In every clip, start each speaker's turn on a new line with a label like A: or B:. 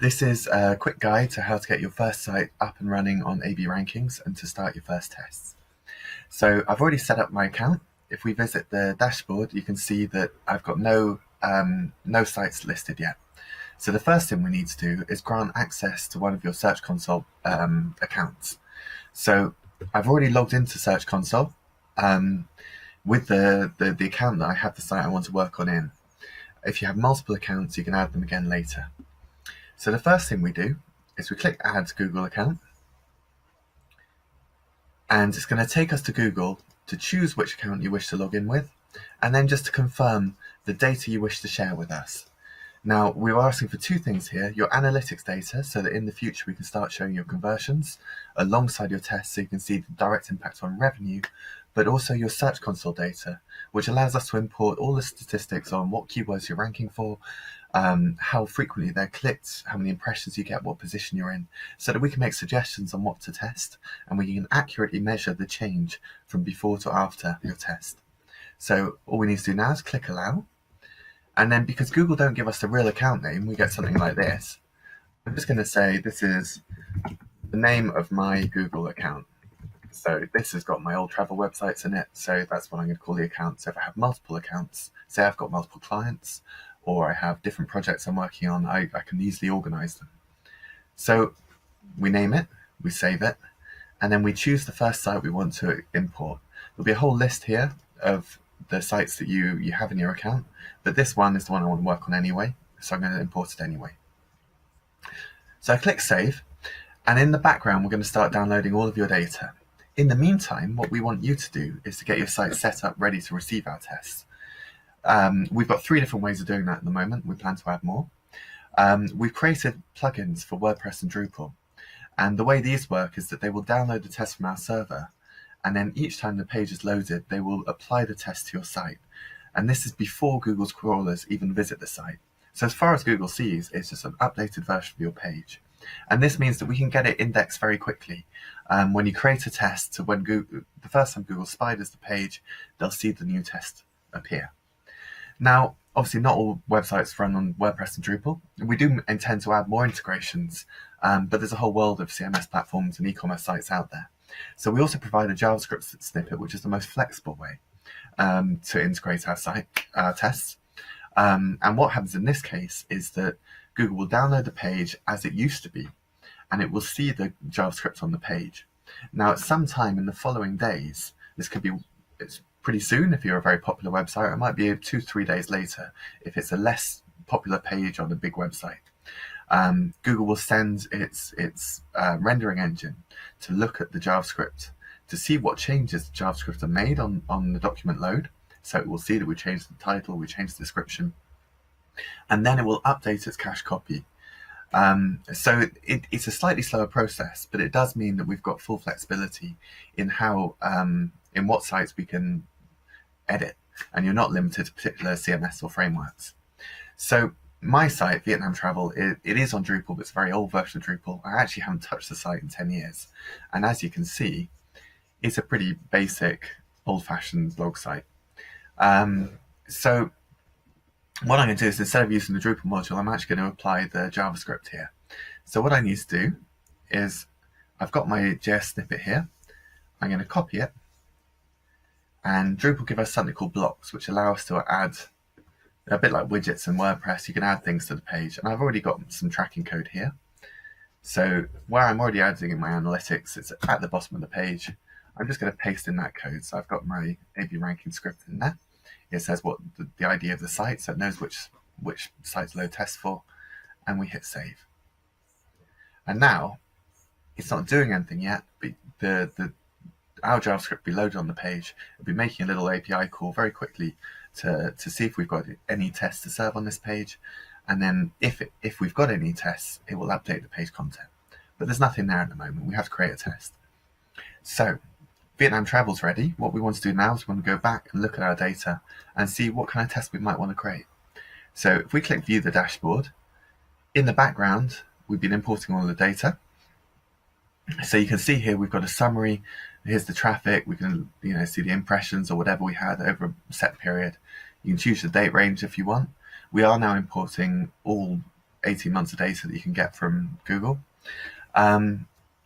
A: This is a quick guide to how to get your first site up and running on A/B rankings and to start your first tests. So I've already set up my account. If we visit the dashboard, you can see that I've got no sites listed yet. So the first thing we need to do is grant access to one of your Search Console accounts. So I've already logged into Search Console with the account that I have the site I want to work on in. If you have multiple accounts, you can add them again later. So the first thing we do is we click Add Google Account, and it's going to take us to Google to choose which account you wish to log in with, and then just to confirm the data you wish to share with us. Now, we're asking for two things here: your analytics data, so that in the future we can start showing your conversions alongside your tests so you can see the direct impact on revenue, but also your Search Console data, which allows us to import all the statistics on what keywords you're ranking for, how frequently they're clicked, how many impressions you get, what position you're in, so that we can make suggestions on what to test, and we can accurately measure the change from before to after your test. So all we need to do now is click Allow, and then because Google don't give us the real account name, we get something like this. I'm just going to say this is the name of my Google account. So this has got my old travel websites in it, so that's what I'm going to call the account. So if I have multiple accounts, say I've got multiple clients, or I have different projects I'm working on, I can easily organize them. So we name it, we save it, and then we choose the first site we want to import. There'll be a whole list here of the sites that you have in your account, but this one is the one I want to work on anyway, so I'm going to import it anyway. So I click Save, and in the background we're going to start downloading all of your data. In the meantime, what we want you to do is to get your site set up ready to receive our tests. We've got 3 different ways of doing that at the moment. We plan to add more. We've created plugins for WordPress and Drupal. And the way these work is that they will download the test from our server, and then each time the page is loaded, they will apply the test to your site. And this is before Google's crawlers even visit the site. So as far as Google sees, it's just an updated version of your page. And this means that we can get it indexed very quickly. When you create a test, when the first time Google spiders the page, they'll see the new test appear. Now, obviously not all websites run on WordPress and Drupal. We do intend to add more integrations, but there's a whole world of CMS platforms and e-commerce sites out there. So we also provide a JavaScript snippet, which is the most flexible way to integrate our tests. And what happens in this case is that Google will download the page as it used to be, and it will see the JavaScript on the page. Now, at some time in the following days, it's pretty soon if you're a very popular website. It might be 2-3 days later if it's a less popular page on a big website. Google will send its rendering engine to look at the JavaScript to see what changes the JavaScript are made on the document load. So it will see that we changed the title, we changed the description, and then it will update its cache copy. So it's a slightly slower process, but it does mean that we've got full flexibility in how in what sites we can edit, and you're not limited to particular CMS or frameworks. So my site, Vietnam Travel, it is on Drupal, but it's a very old version of Drupal. I actually haven't touched the site in 10 years. And as you can see, it's a pretty basic, old-fashioned blog site. So what I'm going to do is, instead of using the Drupal module, I'm actually going to apply the JavaScript here. So what I need to do is, I've got my JS snippet here. I'm going to copy it. And Drupal give us something called blocks, which allow us to add, a bit like widgets in WordPress, you can add things to the page. And I've already got some tracking code here. So where I'm already adding in my analytics, it's at the bottom of the page. I'm just going to paste in that code. So I've got my A/B ranking script in there. It says what the ID of the site, so it knows which site to load tests for, and we hit save. And now it's not doing anything yet, but our JavaScript will be loaded on the page. It'll be making a little API call very quickly to see if we've got any tests to serve on this page, and then if we've got any tests, it will update the page content. But there's nothing there at the moment. We have to create a test. So Vietnam Travel's ready. What we want to do now is we want to go back and look at our data and see what kind of test we might want to create. So if we click View the Dashboard, in the background, we've been importing all the data. So you can see here we've got a summary. Here's the traffic. We can see the impressions or whatever we had over a set period. You can choose the date range if you want. We are now importing all 18 months of data that you can get from Google.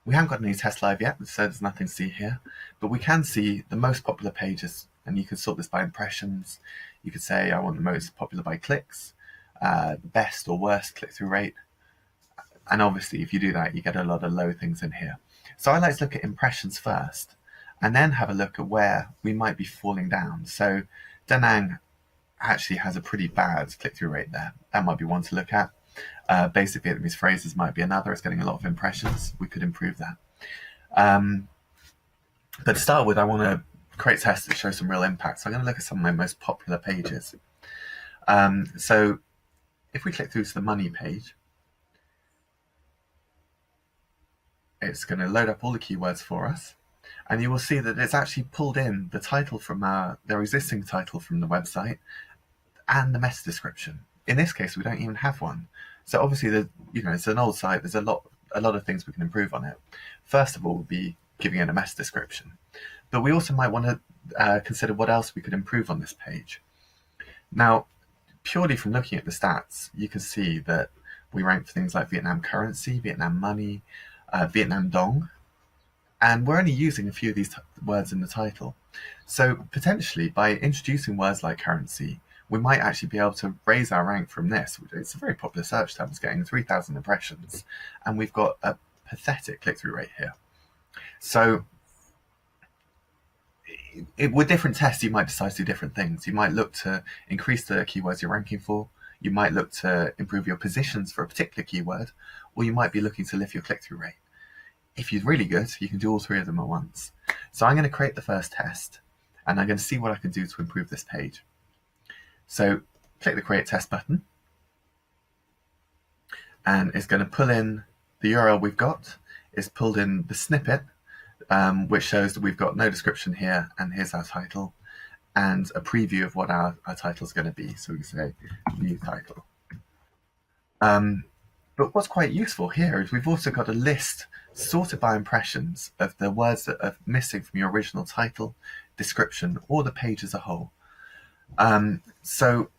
A: We haven't got any tests live yet, so there's nothing to see here, but we can see the most popular pages, and you can sort this by impressions. You could say I want the most popular by clicks, the best or worst click-through rate, and obviously if you do that you get a lot of low things in here. So I like to look at impressions first and then have a look at where we might be falling down. So Da Nang actually has a pretty bad click-through rate there. That might be one to look at. Basic Vietnamese phrases might be another. It's getting a lot of impressions. We could improve that. But to start with, I want to create tests that show some real impact. So I'm going to look at some of my most popular pages. So if we click through to the money page, it's going to load up all the keywords for us. And you will see that it's actually pulled in the title from their existing title from the website and the meta description. In this case, we don't even have one. So obviously, it's an old site. There's a lot of things we can improve on it. First of all, would be giving it a meta description. But we also might want to consider what else we could improve on this page. Now, purely from looking at the stats, you can see that we rank for things like Vietnam currency, Vietnam money, Vietnam dong, and we're only using a few of these words in the title. So potentially, by introducing words like currency, we might actually be able to raise our rank from this. It's a very popular search term. It's getting 3,000 impressions, and we've got a pathetic click-through rate here. So with different tests, you might decide to do different things. You might look to increase the keywords you're ranking for. You might look to improve your positions for a particular keyword, or you might be looking to lift your click-through rate. If you're really good, you can do all three of them at once. So I'm going to create the first test, and I'm going to see what I can do to improve this page. So click the Create Test button, and it's going to pull in the URL we've got. It's pulled in the snippet, which shows that we've got no description here, and here's our title, and a preview of what our title is going to be. So we can say new title. But what's quite useful here is we've also got a list sorted by impressions of the words that are missing from your original title, description, or the page as a whole. So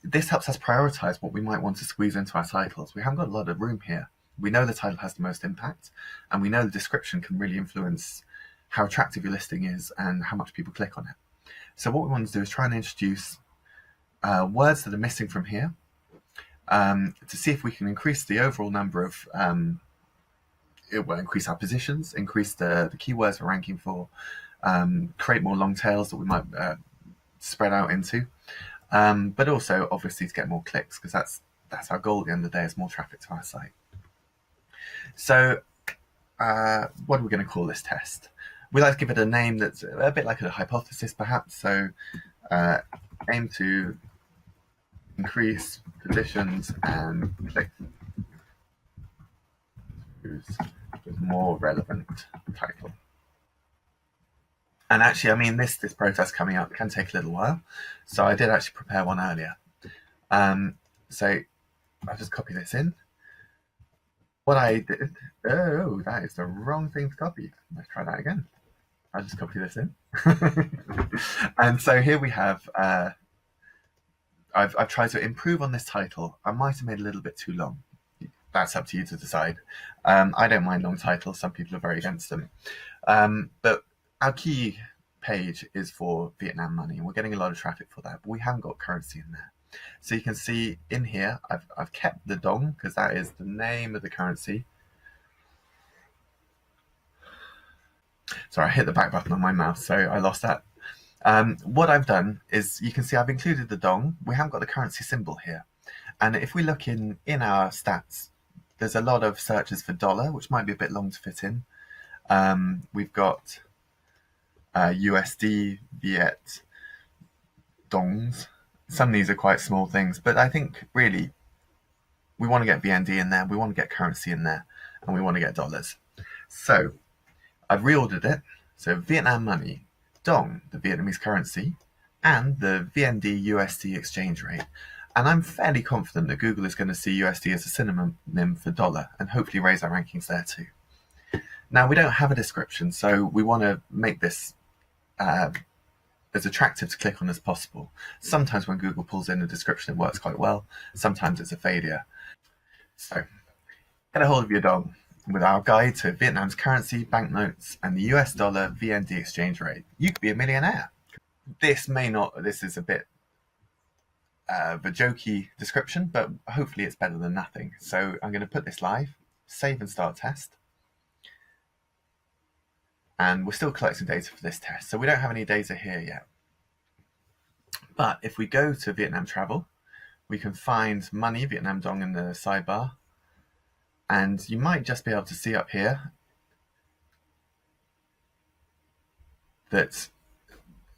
A: this helps us prioritize what we might want to squeeze into our titles. We haven't got a lot of room here. We know the title has the most impact, and we know the description can really influence how attractive your listing is and how much people click on it. So what we want to do is try and introduce words that are missing from here to see if we can increase the overall number of, it will increase our positions, increase the keywords we're ranking for, create more long tails that we might spread out into, but also obviously to get more clicks, because that's our goal at the end of the day, is more traffic to our site. So what are we going to call this test? We like to give it a name that's a bit like a hypothesis, perhaps. So aim to increase positions and click with more relevant title. And actually, I mean, this process coming up can take a little while. So I did actually prepare one earlier. So I'll just copy this in. What I did, oh, that is the wrong thing to copy. Let's try that again. I'll just copy this in. And so here we have, I've tried to improve on this title. I might have made it a little bit too long. That's up to you to decide. I don't mind long titles. Some people are very against them. But our key page is for Vietnam money, and we're getting a lot of traffic for that, but we haven't got currency in there. So you can see in here, I've kept the dong, because that is the name of the currency. Sorry, I hit the back button on my mouse, so I lost that. What I've done is, you can see I've included the dong. We haven't got the currency symbol here. And if we look in our stats, there's a lot of searches for dollar, which might be a bit long to fit in. We've got USD, Viet, dongs. Some of these are quite small things, but I think really we want to get VND in there, we want to get currency in there, and we want to get dollars. So I've reordered it. So Vietnam money, dong, the Vietnamese currency, and the VND USD exchange rate. And I'm fairly confident that Google is going to see USD as a synonym for dollar and hopefully raise our rankings there too. Now, we don't have a description, so we want to make this as attractive to click on as possible. Sometimes when Google pulls in a description, it works quite well. Sometimes it's a failure. So, get a hold of your dong with our guide to Vietnam's currency, banknotes, and the US dollar VND exchange rate. You could be a millionaire. This is a bit of a jokey description, but hopefully it's better than nothing. So I'm going to put this live, save and start test. And we're still collecting data for this test. So we don't have any data here yet. But if we go to Vietnam Travel, we can find money, Vietnam Dong in the sidebar. And you might just be able to see up here that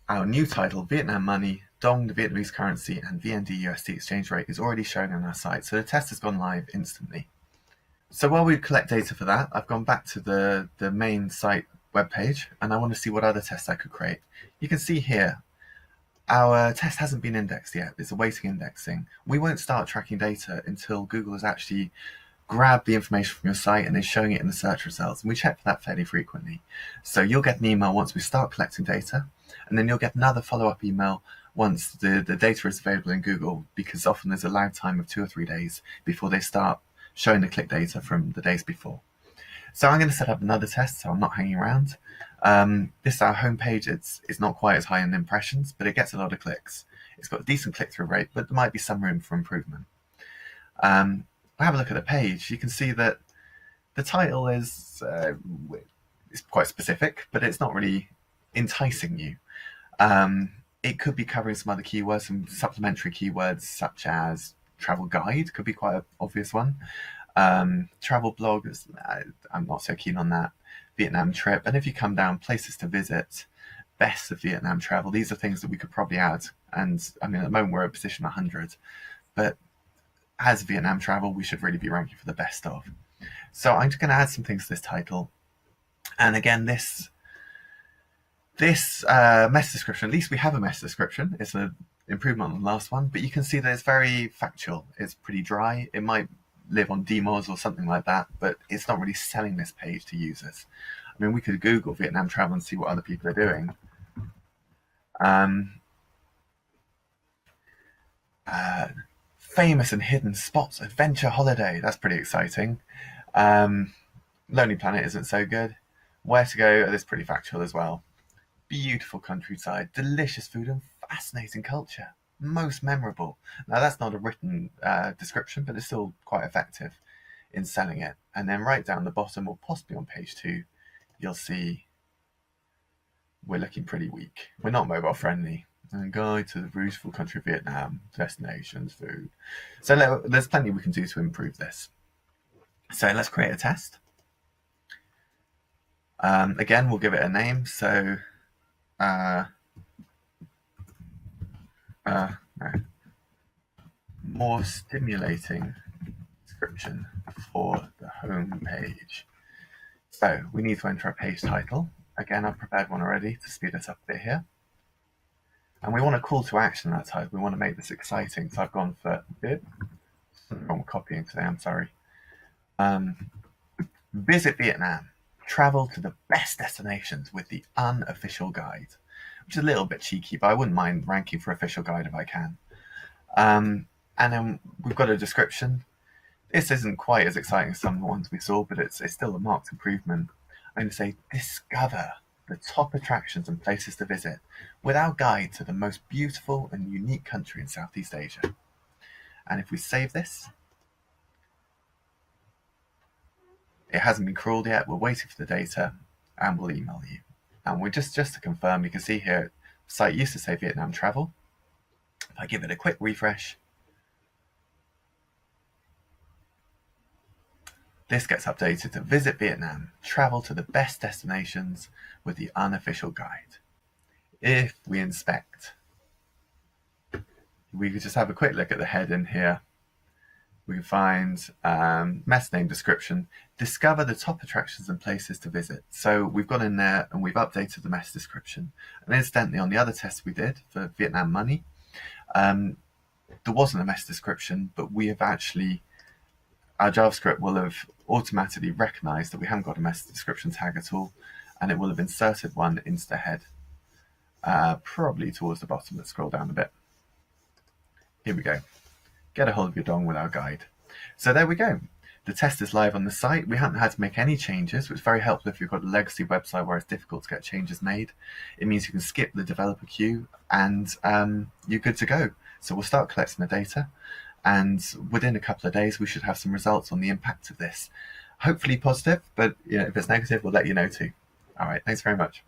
A: our new title, Vietnam Money, Dong, the Vietnamese currency, and VND USD exchange rate is already shown on our site. So the test has gone live instantly. So while we collect data for that, I've gone back to the main site webpage, and I want to see what other tests I could create. You can see here, our test hasn't been indexed yet. It's awaiting indexing. We won't start tracking data until Google has actually grabbed the information from your site and is showing it in the search results. And we check for that fairly frequently. So you'll get an email once we start collecting data, and then you'll get another follow-up email once the data is available in Google, because often there's a lag time of 2 or 3 days before they start showing the click data from the days before. So I'm going to set up another test, so I'm not hanging around. This is our homepage. It's not quite as high in impressions, but it gets a lot of clicks. It's got a decent click-through rate, but there might be some room for improvement. Have a look at the page. You can see that the title is quite specific, but it's not really enticing you. It could be covering some other keywords, some supplementary keywords such as travel guide could be quite an obvious one. Travel blog, I'm not so keen on that. Vietnam trip, and if you come down, places to visit, best of Vietnam travel, these are things that we could probably add. And I mean, at the moment we're at position 100, but as Vietnam travel, we should really be ranking for the best of. So I'm just going to add some things to this title. And again, this meta description, at least we have a meta description. It's an improvement on the last one, but you can see that it's very factual. It's pretty dry. It might live on DMOZ or something like that, but it's not really selling this page to users. I mean, we could Google Vietnam travel and see what other people are doing. Famous and hidden spots, adventure holiday. That's pretty exciting. Lonely Planet isn't so good. Where to go? That's pretty factual as well. Beautiful countryside, delicious food, and fascinating culture. Most memorable. Now that's not a written description, but it's still quite effective in selling it. And then right down the bottom, or possibly on page 2, you'll see we're looking pretty weak. We're not mobile friendly. And guide to the beautiful country of Vietnam, destinations, food. So there's plenty we can do to improve this. So let's create a test. Again, we'll give it a name. So more stimulating description for the home page. So we need to enter a page title. Again, I've prepared one already to speed us up a bit here. And we want a call to action in that title. We want to make this exciting. So I've gone for wrong copying today, I'm sorry. Visit Vietnam. Travel to the best destinations with the unofficial guide. Which is a little bit cheeky, but I wouldn't mind ranking for official guide if I can. And then we've got a description. This isn't quite as exciting as some of the ones we saw, but it's still a marked improvement. I'm going to say, discover the top attractions and places to visit with our guide to the most beautiful and unique country in Southeast Asia. And if we save this, it hasn't been crawled yet. We're waiting for the data, and we'll email you. And we're just to confirm, you can see here, the site used to say Vietnam travel. If I give it a quick refresh, this gets updated to visit Vietnam, travel to the best destinations with the unofficial guide. If we inspect, we could just have a quick look at the heading here. We can find meta name description, discover the top attractions and places to visit. So we've gone in there and we've updated the meta description. And incidentally, on the other tests we did for Vietnam Money, there wasn't a meta description, but we have actually, our JavaScript will have automatically recognized that we haven't got a meta description tag at all, and it will have inserted one into the head, probably towards the bottom. Let's scroll down a bit. Here we go. Get a hold of your dong with our guide. So there we go. The test is live on the site. We haven't had to make any changes, which is very helpful if you've got a legacy website where it's difficult to get changes made. It means you can skip the developer queue and you're good to go. So we'll start collecting the data, and within a couple of days we should have some results on the impact of this. Hopefully positive, but if it's negative, we'll let you know too. All right, thanks very much.